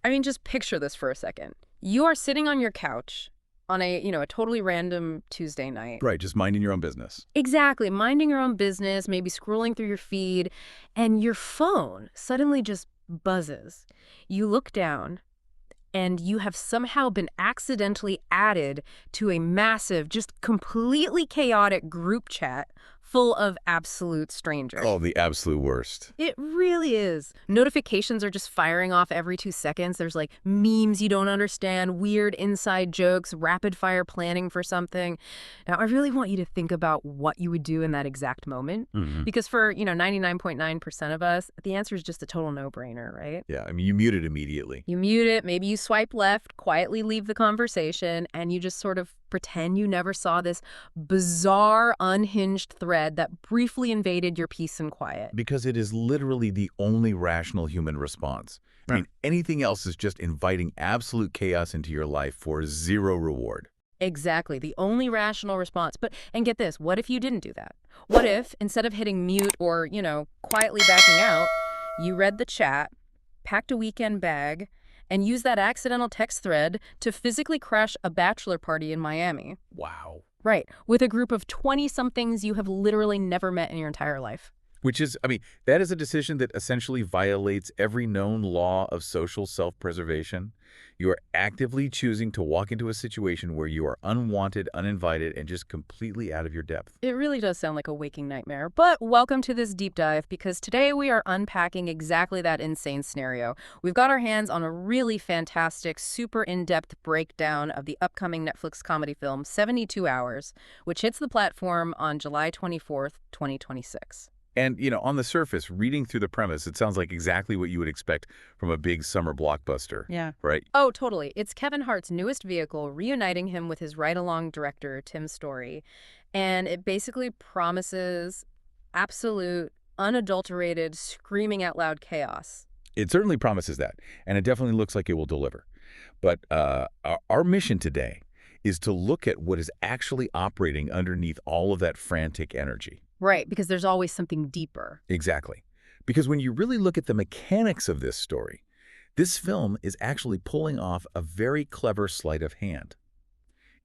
I mean, just picture this for a second. You are sitting on your couch on a totally random Tuesday night. Right, just minding your own business. Exactly, minding your own business, maybe scrolling through your feed, and your phone suddenly just buzzes. You look down, and you have somehow been accidentally added to a massive, just completely chaotic group chat full of absolute strangers. Oh, the absolute worst. It really is. Notifications are just firing off every 2 seconds. There's like memes you don't understand, weird inside jokes, rapid fire planning for something. Now, I really want you to think about what you would do in that exact moment. Because for, 99.9% of us, the answer is just a total no-brainer, right? Yeah, I mean, you mute it immediately. You mute it, maybe you swipe left, quietly leave the conversation, and you just sort of pretend you never saw this bizarre, unhinged thread that briefly invaded your peace and quiet. Because it is literally the only rational human response. I mean, anything else is just inviting absolute chaos into your life for zero reward. Exactly, the only rational response. And get this, what if you didn't do that? What if, instead of hitting mute or, quietly backing out, you read the chat, packed a weekend bag, and used that accidental text thread to physically crash a bachelor party in Miami? Wow. Right, with a group of 20-somethings you have literally never met in your entire life. Which is, I mean, that is a decision that essentially violates every known law of social self-preservation. You are actively choosing to walk into a situation where you are unwanted, uninvited, and just completely out of your depth. It really does sound like a waking nightmare, but welcome to this deep dive, because today we are unpacking exactly that insane scenario. We've got our hands on a really fantastic, super in-depth breakdown of the upcoming Netflix comedy film 72 Hours, which hits the platform on July 24th, 2026. And, on the surface, reading through the premise, it sounds like exactly what you would expect from a big summer blockbuster. Yeah. Right? Oh, totally. It's Kevin Hart's newest vehicle, reuniting him with his ride-along director, Tim Story. And it basically promises absolute, unadulterated, screaming out loud chaos. It certainly promises that, and it definitely looks like it will deliver. But our mission today is to look at what is actually operating underneath all of that frantic energy. Right, because there's always something deeper. Exactly. Because when you really look at the mechanics of this story, this film is actually pulling off a very clever sleight of hand.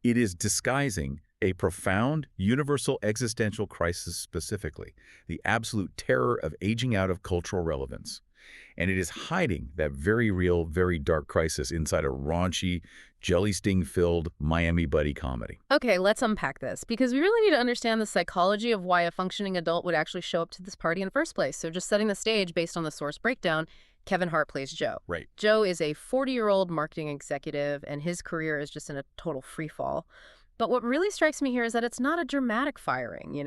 It is disguising a profound, universal existential crisis specifically, the absolute terror of aging out of cultural relevance. And it is hiding that very real, very dark crisis inside a raunchy, jelly-sting-filled Miami buddy comedy. Okay, let's unpack this, because we really need to understand the psychology of why a functioning adult would actually show up to this party in the first place. So just setting the stage based on the source breakdown, Kevin Hart plays Joe. Right. Joe is a 40-year-old marketing executive, and his career is just in a total freefall. But what really strikes me here is that it's not a dramatic firing,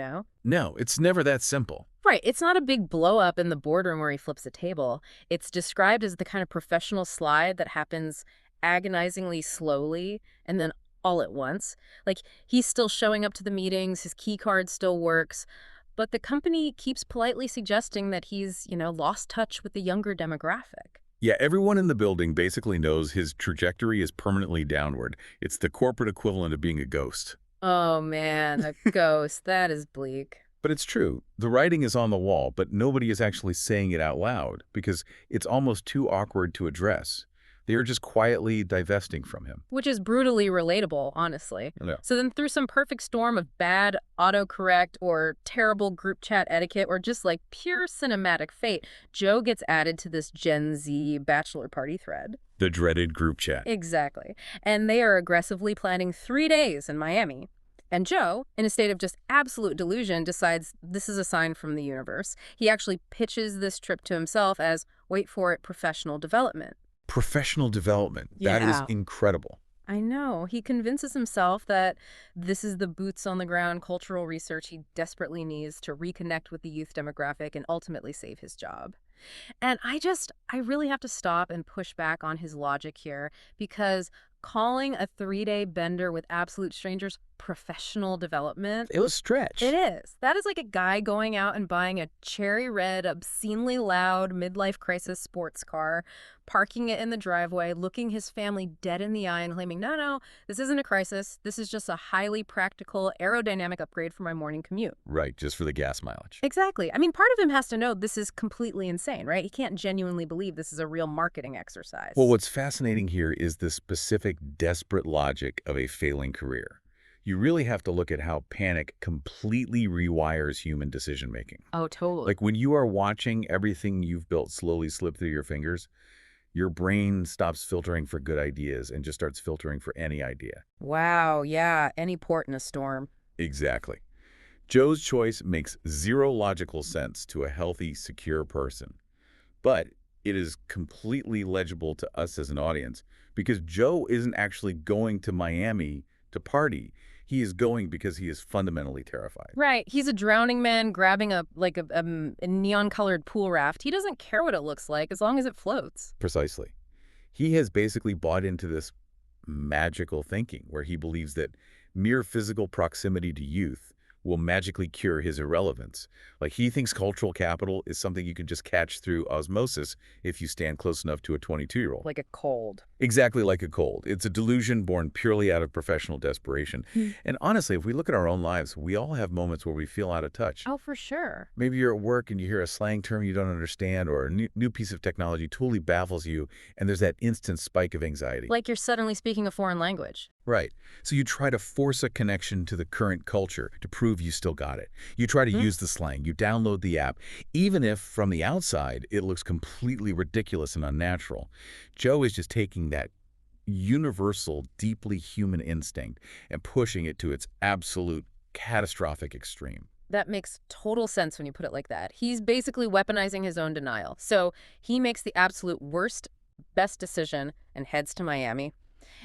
No, it's never that simple. Right. It's not a big blow up in the boardroom where he flips a table. It's described as the kind of professional slide that happens agonizingly slowly and then all at once. Like, he's still showing up to the meetings, his key card still works, but the company keeps politely suggesting that he's, lost touch with the younger demographic. Yeah, everyone in the building basically knows his trajectory is permanently downward. It's the corporate equivalent of being a ghost. Oh, man, a ghost. That is bleak. But it's true. The writing is on the wall, but nobody is actually saying it out loud because it's almost too awkward to address. They are just quietly divesting from him. Which is brutally relatable, honestly. Yeah. So then through some perfect storm of bad autocorrect or terrible group chat etiquette or just like pure cinematic fate, Joe gets added to this Gen Z bachelor party thread. The dreaded group chat. Exactly. And they are aggressively planning 3 days in Miami. And Joe, in a state of just absolute delusion, decides this is a sign from the universe. He actually pitches this trip to himself as, wait for it, professional development. Professional development. That is incredible. I know. He convinces himself that this is the boots-on-the-ground cultural research he desperately needs to reconnect with the youth demographic and ultimately save his job. And I really have to stop and push back on his logic here, because calling a 3-day bender with absolute strangers professional development. It was stretched. It is. That is like a guy going out and buying a cherry red, obscenely loud midlife crisis sports car, parking it in the driveway, looking his family dead in the eye and claiming, no, no, this isn't a crisis. This is just a highly practical aerodynamic upgrade for my morning commute. Right, just for the gas mileage. Exactly. I mean, part of him has to know this is completely insane, right? He can't genuinely believe this is a real marketing exercise. Well, what's fascinating here is the specific desperate logic of a failing career. You really have to look at how panic completely rewires human decision-making. Oh, totally. Like when you are watching everything you've built slowly slip through your fingers, your brain stops filtering for good ideas and just starts filtering for any idea. Wow, yeah, any port in a storm. Exactly. Joe's choice makes zero logical sense to a healthy, secure person. But it is completely legible to us as an audience because Joe isn't actually going to Miami to party. He is going because he is fundamentally terrified. Right. He's a drowning man grabbing a neon-colored pool raft. He doesn't care what it looks like as long as it floats. Precisely. He has basically bought into this magical thinking where he believes that mere physical proximity to youth will magically cure his irrelevance. Like he thinks cultural capital is something you can just catch through osmosis if you stand close enough to a 22-year-old. Like a cold. Exactly like a cold. It's a delusion born purely out of professional desperation. And honestly, if we look at our own lives, we all have moments where we feel out of touch. Oh, for sure. Maybe you're at work and you hear a slang term you don't understand or a new piece of technology totally baffles you, and there's that instant spike of anxiety. Like you're suddenly speaking a foreign language. Right. So you try to force a connection to the current culture to prove you still got it. You try to use the slang. You download the app, even if from the outside it looks completely ridiculous and unnatural. Joe is just taking that universal, deeply human instinct and pushing it to its absolute catastrophic extreme. That makes total sense when you put it like that. He's basically weaponizing his own denial. So he makes the absolute worst, best decision and heads to Miami.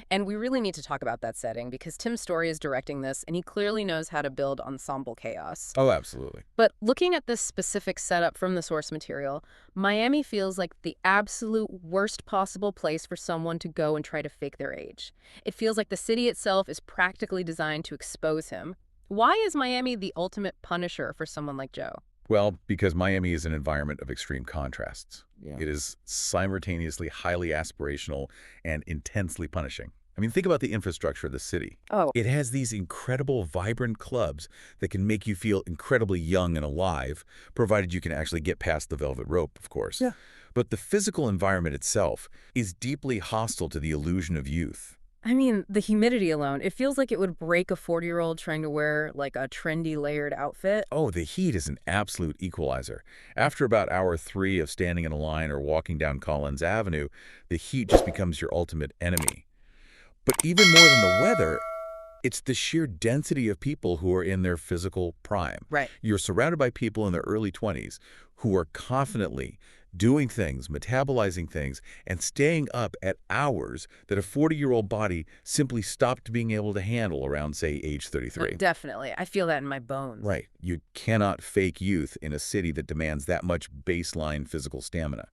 And we really need to talk about that setting because Tim Story is directing this and he clearly knows how to build ensemble chaos. Oh, absolutely. But looking at this specific setup from the source material, Miami feels like the absolute worst possible place for someone to go and try to fake their age. It feels like the city itself is practically designed to expose him. Why is Miami the ultimate punisher for someone like Joe? Well, because Miami is an environment of extreme contrasts. Yeah. It is simultaneously highly aspirational and intensely punishing. I mean, think about the infrastructure of the city. Oh. It has these incredible, vibrant clubs that can make you feel incredibly young and alive, provided you can actually get past the velvet rope, of course. Yeah. But the physical environment itself is deeply hostile to the illusion of youth. I mean, the humidity alone, it feels like it would break a 40-year-old trying to wear like a trendy layered outfit. Oh, the heat is an absolute equalizer. After about hour 3 of standing in a line or walking down Collins Avenue, the heat just becomes your ultimate enemy. But even more than the weather, it's the sheer density of people who are in their physical prime. Right. You're surrounded by people in their early 20s who are confidently doing things, metabolizing things, and staying up at hours that a 40-year-old body simply stopped being able to handle around, say, age 33. Definitely. I feel that in my bones. Right. You cannot fake youth in a city that demands that much baseline physical stamina.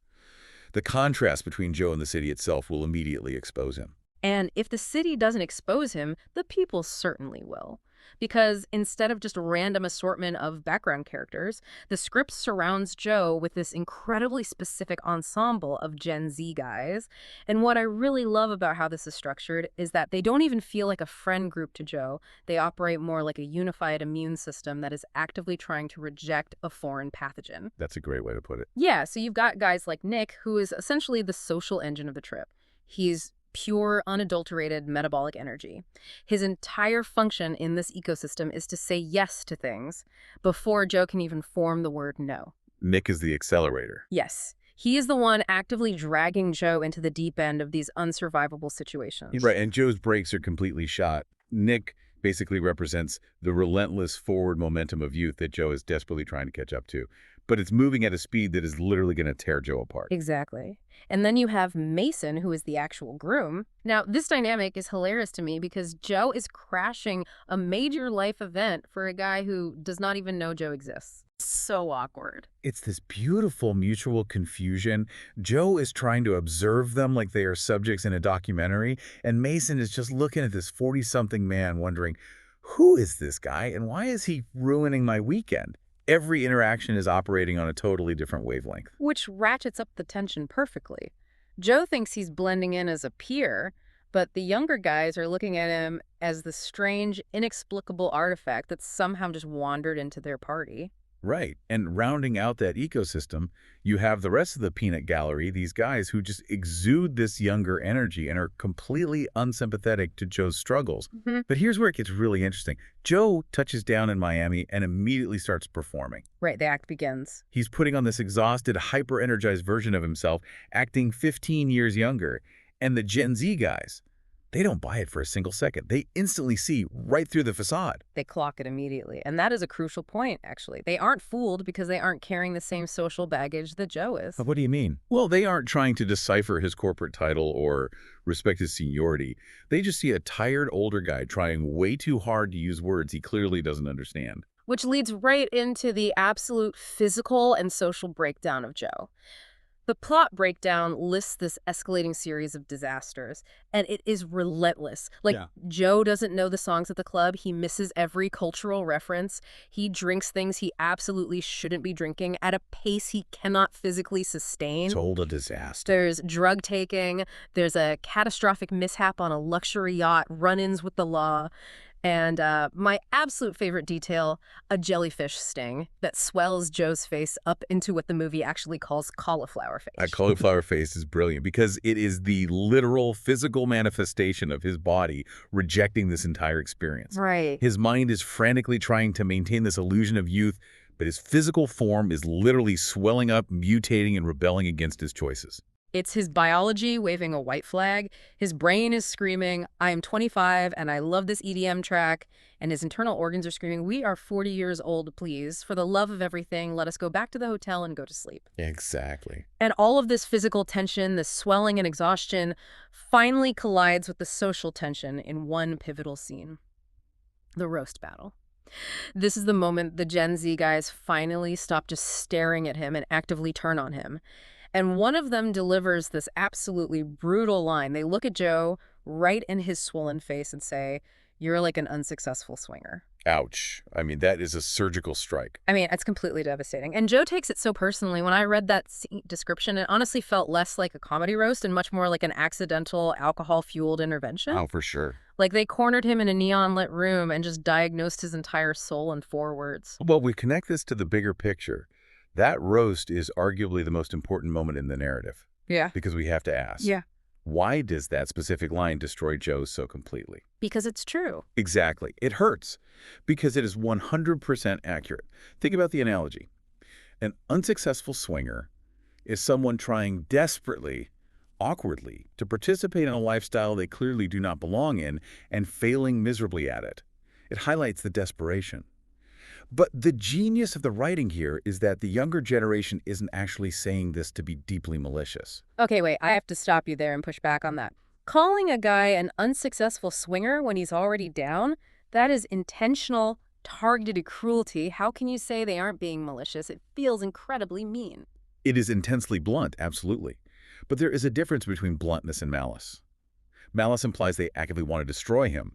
The contrast between Joe and the city itself will immediately expose him. And if the city doesn't expose him, the people certainly will. Because instead of just a random assortment of background characters, the script surrounds Joe with this incredibly specific ensemble of Gen Z guys. And what I really love about how this is structured is that they don't even feel like a friend group to Joe. They operate more like a unified immune system that is actively trying to reject a foreign pathogen. That's a great way to put it. Yeah, so you've got guys like Nick, who is essentially the social engine of the trip. He's pure, unadulterated metabolic energy. His entire function in this ecosystem is to say yes to things before Joe can even form the word no. Nick is the accelerator. Yes. He is the one actively dragging Joe into the deep end of these unsurvivable situations. Right, and Joe's brakes are completely shot. Nick basically represents the relentless forward momentum of youth that Joe is desperately trying to catch up to. But it's moving at a speed that is literally going to tear Joe apart. Exactly. And then you have Mason, who is the actual groom. Now, this dynamic is hilarious to me because Joe is crashing a major life event for a guy who does not even know Joe exists. So awkward. It's this beautiful mutual confusion. Joe is trying to observe them like they are subjects in a documentary, and Mason is just looking at this 40-something man wondering, Who is this guy, and why is he ruining my weekend? Every interaction is operating on a totally different wavelength. Which ratchets up the tension perfectly. Joe thinks he's blending in as a peer, but the younger guys are looking at him as the strange, inexplicable artifact that's somehow just wandered into their party. Right. And rounding out that ecosystem, you have the rest of the peanut gallery, these guys who just exude this younger energy and are completely unsympathetic to Joe's struggles. Mhm. But here's where it gets really interesting. Joe touches down in Miami and immediately starts performing. Right, the act begins. He's putting on this exhausted, hyper-energized version of himself, acting 15 years younger. And the Gen Z guys, they don't buy it for a single second. They instantly see right through the facade. They clock it immediately. And that is a crucial point, actually. They aren't fooled because they aren't carrying the same social baggage that Joe is. What do you mean? Well, they aren't trying to decipher his corporate title or respect his seniority. They just see a tired older guy trying way too hard to use words he clearly doesn't understand. Which leads right into the absolute physical and social breakdown of Joe. The plot breakdown lists this escalating series of disasters, and it is relentless. Yeah. Joe doesn't know the songs at the club. He misses every cultural reference. He drinks things he absolutely shouldn't be drinking at a pace he cannot physically sustain. Total disaster. There's drug taking. There's a catastrophic mishap on a luxury yacht, run-ins with the law. And my absolute favorite detail, a jellyfish sting that swells Joe's face up into what the movie actually calls cauliflower face. That cauliflower face is brilliant because it is the literal physical manifestation of his body rejecting this entire experience. Right. His mind is frantically trying to maintain this illusion of youth, but his physical form is literally swelling up, mutating, and rebelling against his choices. It's his biology waving a white flag. His brain is screaming, I am 25 and I love this EDM track. And his internal organs are screaming, we are 40 years old, please. For the love of everything, let us go back to the hotel and go to sleep. Exactly. And all of this physical tension, this swelling and exhaustion, finally collides with the social tension in one pivotal scene. The roast battle. This is the moment the Gen Z guys finally stop just staring at him and actively turn on him. And one of them delivers this absolutely brutal line. They look at Joe right in his swollen face and say, you're like an unsuccessful swinger. Ouch. I mean, that is a surgical strike. I mean, it's completely devastating. And Joe takes it so personally. When I read that description, it honestly felt less like a comedy roast and much more like an accidental alcohol-fueled intervention. Oh, for sure. Like they cornered him in a neon-lit room and just diagnosed his entire soul in 4 words. Well, we connect this to the bigger picture. That roast is arguably the most important moment in the narrative. Yeah. Because we have to ask. Yeah. Why does that specific line destroy Joe so completely? Because it's true. Exactly. It hurts because it is 100% accurate. Think about the analogy. An unsuccessful swinger is someone trying desperately, awkwardly, to participate in a lifestyle they clearly do not belong in and failing miserably at it. It highlights the desperation. But the genius of the writing here is that the younger generation isn't actually saying this to be deeply malicious. Okay, wait, I have to stop you there and push back on that. Calling a guy an unsuccessful swinger when he's already down, that is intentional, targeted cruelty. How can you say they aren't being malicious? It feels incredibly mean. It is intensely blunt, absolutely. But there is a difference between bluntness and malice. Malice implies they actively want to destroy him.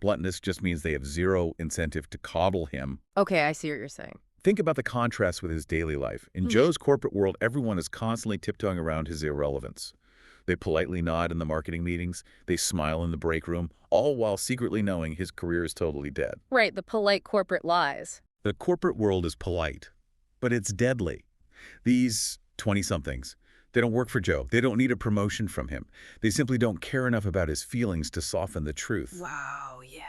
Bluntness just means they have zero incentive to coddle him. Okay, I see what you're saying. Think about the contrast with his daily life. In Joe's corporate world, everyone is constantly tiptoeing around his irrelevance. They politely nod in the marketing meetings. They smile in the break room, all while secretly knowing his career is totally dead. Right, the polite corporate lies. The corporate world is polite, but it's deadly. These 20-somethings, they don't work for Joe. They don't need a promotion from him. They simply don't care enough about his feelings to soften the truth. Wow, yeah.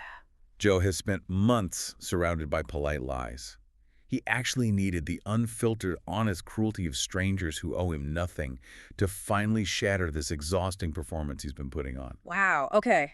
Joe has spent months surrounded by polite lies. He actually needed the unfiltered, honest cruelty of strangers who owe him nothing to finally shatter this exhausting performance he's been putting on. Wow, okay.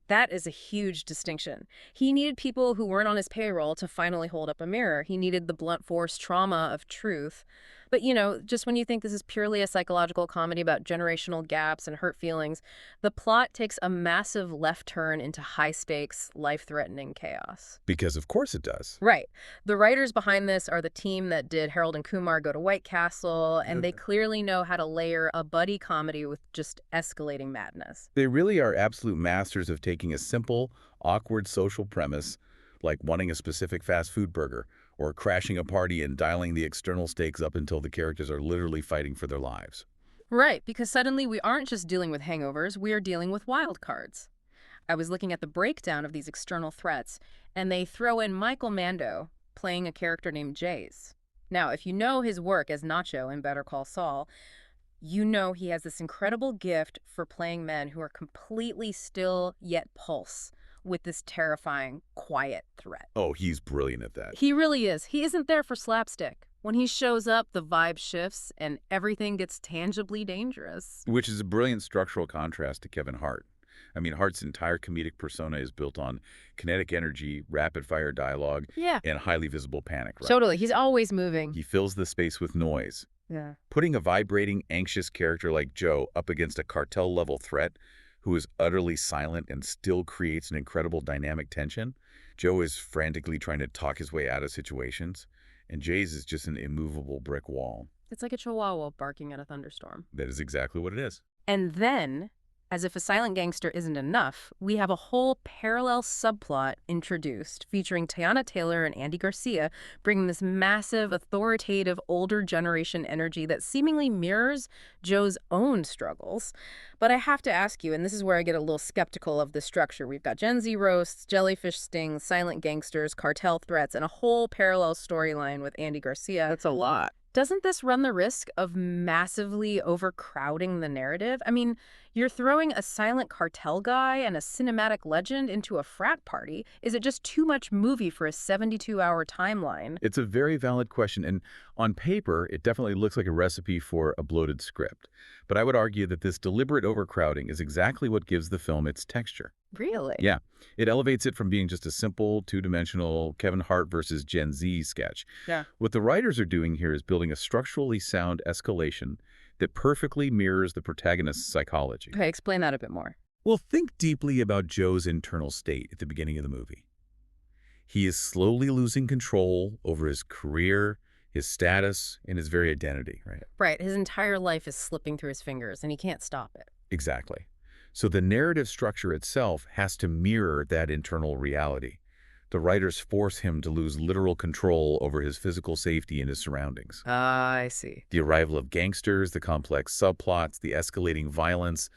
That is a huge distinction. He needed people who weren't on his payroll to finally hold up a mirror. He needed the blunt force trauma of truth. But, you know, just when you think this is purely a psychological comedy about generational gaps and hurt feelings, the plot takes a massive left turn into high-stakes, life-threatening chaos. Because of course it does. Right. The writers behind this are the team that did Harold and Kumar Go to White Castle, and they clearly know how to layer a buddy comedy with just escalating madness. They really are absolute masters of taking a simple, awkward social premise, like wanting a specific fast food burger, or crashing a party and dialing the external stakes up until the characters are literally fighting for their lives. Right, because suddenly we aren't just dealing with hangovers, we are dealing with wild cards. I was looking at the breakdown of these external threats, and they throw in Michael Mando playing a character named Jace. Now, if you know his work as Nacho in Better Call Saul, you know he has this incredible gift for playing men who are completely still yet pulse with this terrifying, quiet threat. Oh, he's brilliant at that. He really is. He isn't there for slapstick. When he shows up, the vibe shifts and everything gets tangibly dangerous. Which is a brilliant structural contrast to Kevin Hart. I mean, Hart's entire comedic persona is built on kinetic energy, rapid-fire dialogue, Yeah, and highly visible panic, right? totally. He's always moving. He fills the space with noise. Yeah. Putting a vibrating, anxious character like Joe up against a cartel-level threat who is utterly silent and still creates an incredible dynamic tension. Joe is frantically trying to talk his way out of situations, and Jay's is just an immovable brick wall. It's like a chihuahua barking at a thunderstorm. That is exactly what it is. And then, as if a silent gangster isn't enough, we have a whole parallel subplot introduced featuring Tiana Taylor and Andy Garcia, bringing this massive, authoritative, older generation energy that seemingly mirrors Joe's own struggles. But I have to ask you, and this is where I get a little skeptical of the structure. We've got Gen Z roasts, jellyfish stings, silent gangsters, cartel threats, and a whole parallel storyline with Andy Garcia. That's a lot. Doesn't this run the risk of massively overcrowding the narrative? I mean, you're throwing a silent cartel guy and a cinematic legend into a frat party. Is it just too much movie for a 72-hour timeline? It's a very valid question, and on paper, it definitely looks like a recipe for a bloated script. But I would argue that this deliberate overcrowding is exactly what gives the film its texture. Really? Yeah, it elevates it from being just a simple, two-dimensional Kevin Hart versus Gen Z sketch. Yeah. What the writers are doing here is building a structurally sound escalation that perfectly mirrors the protagonist's psychology. Okay, explain that a bit more. Well, think deeply about Joe's internal state at the beginning of the movie. He is slowly losing control over his career, his status, and his very identity, right? Right, his entire life is slipping through his fingers, and he can't stop it. Exactly. So the narrative structure itself has to mirror that internal reality. The writers force him to lose literal control over his physical safety and his surroundings. Ah, I see. The arrival of gangsters, the complex subplots, the escalating violence,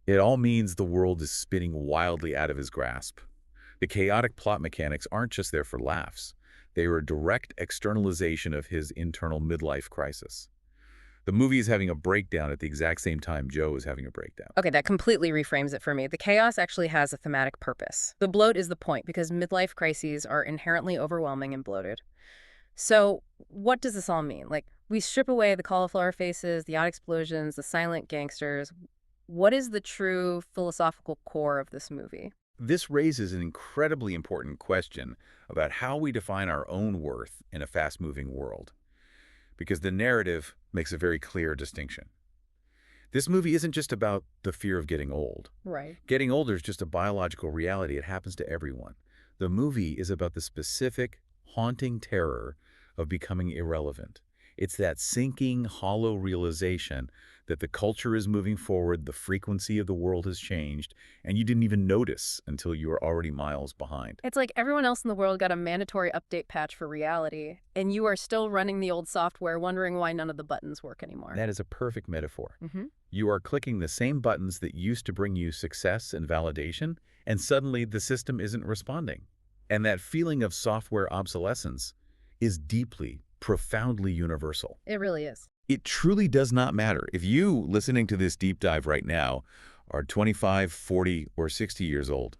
it all means the world is spinning wildly out of his grasp. The chaotic plot mechanics aren't just there for laughs. They are a direct externalization of his internal midlife crisis. The movie is having a breakdown at the exact same time Joe is having a breakdown. Okay, that completely reframes it for me. The chaos actually has a thematic purpose. The bloat is the point, because midlife crises are inherently overwhelming and bloated. So what does this all mean? Like, we strip away the cauliflower faces, the yacht explosions, the silent gangsters. What is the true philosophical core of this movie? This raises an incredibly important question about how we define our own worth in a fast-moving world, because the narrative makes a very clear distinction. This movie isn't just about the fear of getting old. Right. Getting older is just a biological reality. It happens to everyone. The movie is about the specific, haunting terror of becoming irrelevant. It's that sinking, hollow realization that the culture is moving forward, the frequency of the world has changed, and you didn't even notice until you were already miles behind. It's like everyone else in the world got a mandatory update patch for reality, and you are still running the old software wondering why none of the buttons work anymore. That is a perfect metaphor. Mm-hmm. You are clicking the same buttons that used to bring you success and validation, and suddenly the system isn't responding. And that feeling of software obsolescence is deeply, profoundly universal. It really is. It truly does not matter if you, listening to this deep dive right now, are 25, 40, or 60 years old.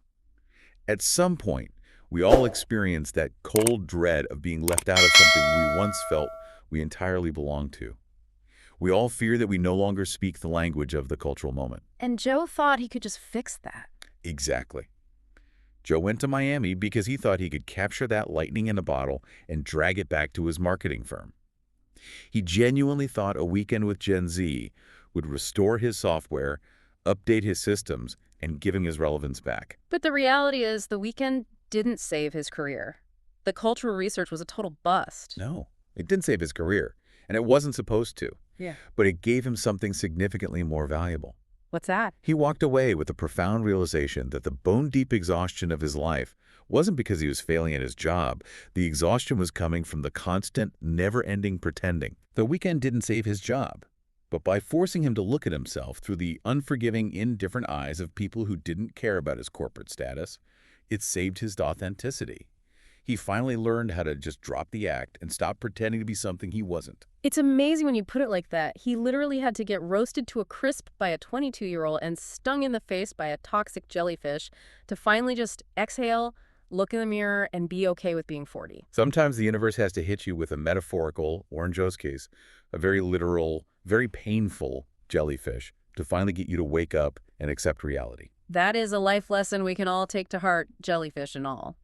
At some point, we all experience that cold dread of being left out of something we once felt we entirely belonged to. We all fear that we no longer speak the language of the cultural moment. And Joe thought he could just fix that. Exactly. Joe went to Miami because he thought he could capture that lightning in a bottle and drag it back to his marketing firm. He genuinely thought a weekend with Gen Z would restore his software, update his systems, and give him his relevance back. But the reality is the weekend didn't save his career. The cultural research was a total bust. No, it didn't save his career, and it wasn't supposed to. Yeah. But it gave him something significantly more valuable: What's that? He walked away with a profound realization that the bone-deep exhaustion of his life wasn't because he was failing at his job. The exhaustion was coming from the constant, never-ending pretending. The weekend didn't save his job, but by forcing him to look at himself through the unforgiving, indifferent eyes of people who didn't care about his corporate status, it saved his authenticity. He finally learned how to just drop the act and stop pretending to be something he wasn't. It's amazing when you put it like that. He literally had to get roasted to a crisp by a 22-year-old and stung in the face by a toxic jellyfish to finally just exhale, look in the mirror, and be okay with being 40. Sometimes the universe has to hit you with a metaphorical, or in Joe's case, a very literal, very painful jellyfish to finally get you to wake up and accept reality. That is a life lesson we can all take to heart, jellyfish and all.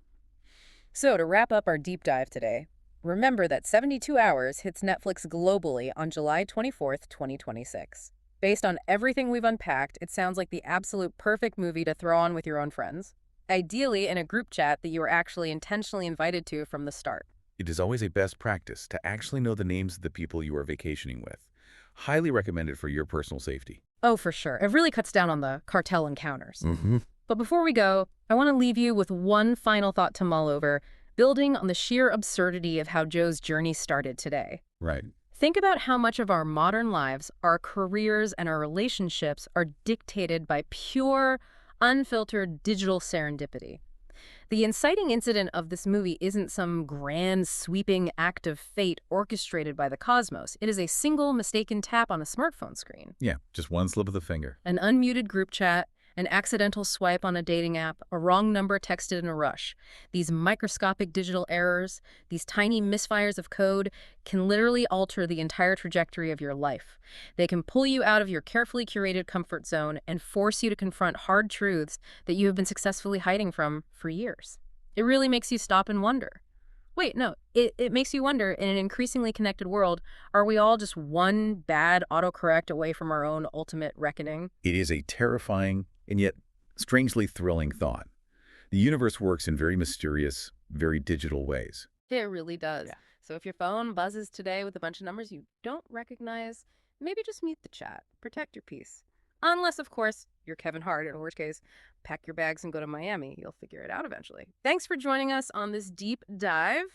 So to wrap up our deep dive today, remember that 72 Hours hits Netflix globally on July 24th, 2026. Based on everything we've unpacked, it sounds like the absolute perfect movie to throw on with your own friends. Ideally in a group chat that you were actually intentionally invited to from the start. It is always a best practice to actually know the names of the people you are vacationing with. Highly recommended for your personal safety. Oh, for sure. It really cuts down on the cartel encounters. Mm-hmm. But before we go, I want to leave you with one final thought to mull over, building on the sheer absurdity of how Joe's journey started today. Right. Think about how much of our modern lives, our careers, and our relationships are dictated by pure, unfiltered digital serendipity. The inciting incident of this movie isn't some grand, sweeping act of fate orchestrated by the cosmos. It is a single mistaken tap on a smartphone screen. Yeah, just one slip of the finger. An unmuted group chat, an accidental swipe on a dating app, a wrong number texted in a rush. These microscopic digital errors, these tiny misfires of code, can literally alter the entire trajectory of your life. They can pull you out of your carefully curated comfort zone and force you to confront hard truths that you have been successfully hiding from for years. It really makes you stop and wonder. Wait, no, it makes you wonder, in an increasingly connected world, are we all just one bad autocorrect away from our own ultimate reckoning? It is a terrifying and yet strangely thrilling thought. The universe works in very mysterious, very digital ways. It really does. Yeah. So if your phone buzzes today with a bunch of numbers you don't recognize, maybe just mute the chat. Protect your peace. Unless, of course, you're Kevin Hart, in which case, pack your bags and go to Miami. You'll figure it out eventually. Thanks for joining us on this deep dive.